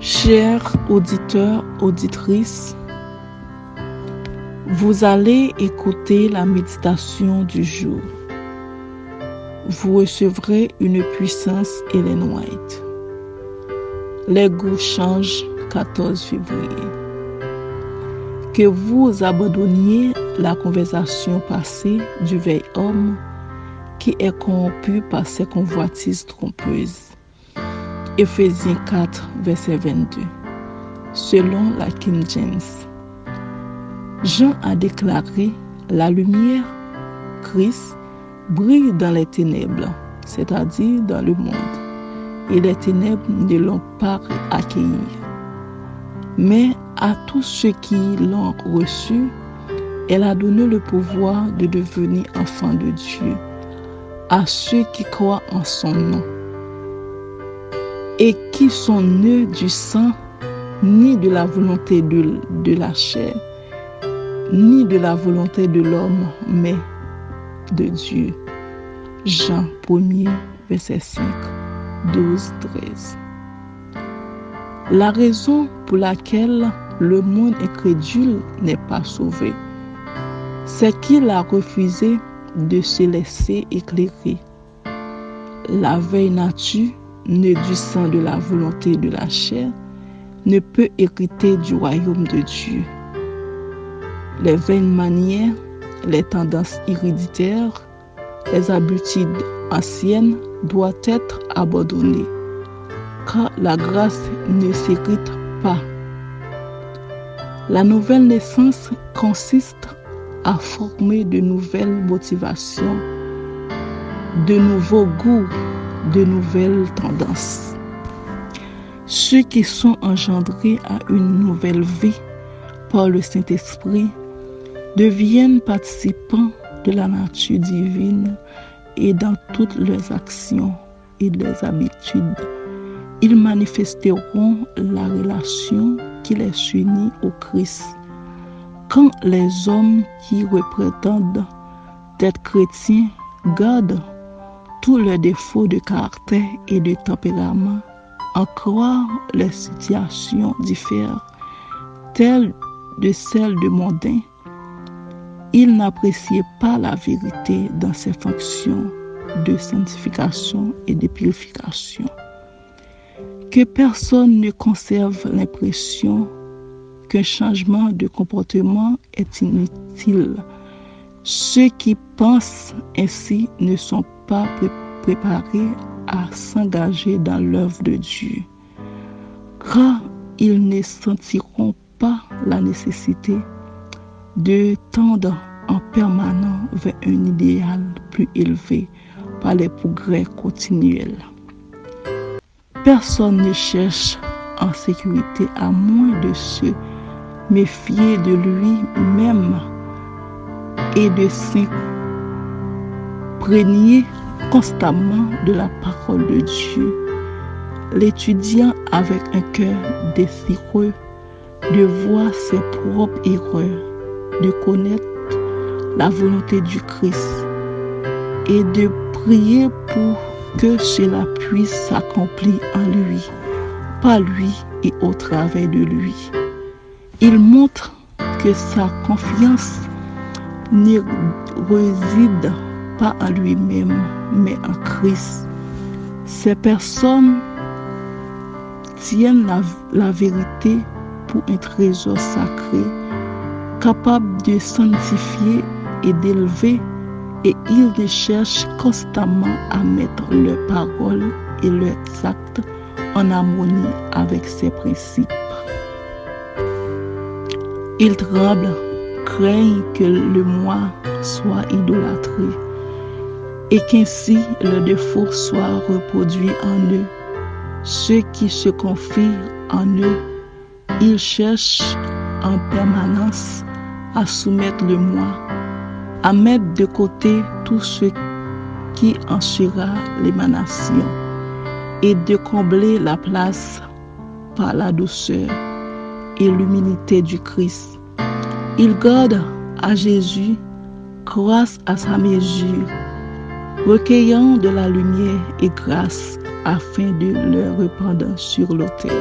Chers auditeurs, auditrices, vous allez écouter la méditation du jour. Vous recevrez une puissance Ellen White. Les goûts changent, 14 février. Que vous abandonniez la conversation passée du vieil homme qui est corrompu par ses convoitises trompeuses. Éphésiens 4, verset 22, selon la King James. Jean a déclaré: la lumière, Christ, brille dans les ténèbres, c'est-à-dire dans le monde, et les ténèbres ne l'ont pas accueilli. Mais à tous ceux qui l'ont reçu, elle a donné le pouvoir de devenir enfants de Dieu, à ceux qui croient en son nom, et qui sont nés du sang, ni de la volonté de la chair, ni de la volonté de l'homme, mais de Dieu. Jean 1er, verset 5, 12, 13. La raison pour laquelle le monde incrédule n'est pas sauvé, c'est qu'il a refusé de se laisser éclairer. La vieille nature, née du sang de la volonté de la chair, ne peut hériter du royaume de Dieu. Les vaines manières, les tendances héréditaires, les habitudes anciennes doivent être abandonnées, car la grâce ne s'hérite pas. La nouvelle naissance consiste à former de nouvelles motivations, de nouveaux goûts, de nouvelles tendances. Ceux qui sont engendrés à une nouvelle vie par le Saint-Esprit deviennent participants de la nature divine et dans toutes leurs actions et leurs habitudes. Ils manifesteront la relation qui les unit au Christ. Quand les hommes qui prétendent être chrétiens gardent tous leurs défauts de caractère et de tempérament, en croire les situations diffèrent, telles de celles de mondains, ils n'appréciaient pas la vérité dans ses fonctions de sanctification et de purification. Que personne ne conserve l'impression qu'un changement de comportement est inutile. Ceux qui pensent ainsi ne sont pas préparés à s'engager dans l'œuvre de Dieu, car ils ne sentiront pas la nécessité de tendre en permanence vers un idéal plus élevé par les progrès continuels. Personne ne cherche en sécurité à moins de se méfier de lui-même et de s'imprégner constamment de la parole de Dieu. L'étudiant avec un cœur désireux de voir ses propres erreurs, de connaître la volonté du Christ et de prier pour que cela puisse s'accomplir en lui, par lui et au travers de lui. Il montre que sa confiance ne réside pas en lui-même, mais en Christ. Ces personnes tiennent la vérité pour un trésor sacré, capable de sanctifier et d'élever, et ils cherchent constamment à mettre leurs paroles et leurs actes en harmonie avec ses principes. Ils tremblent, craignent que le moi soit idolâtré et qu'ainsi le défaut soit reproduit en eux. Ceux qui se confient en eux, ils cherchent en permanence à soumettre le moi, à mettre de côté tout ce qui en sera l'émanation et de combler la place par la douceur et l'humilité du Christ. Ils gardent à Jésus grâce à sa mesure, recueillant de la lumière et grâce afin de le répandre sur l'autel.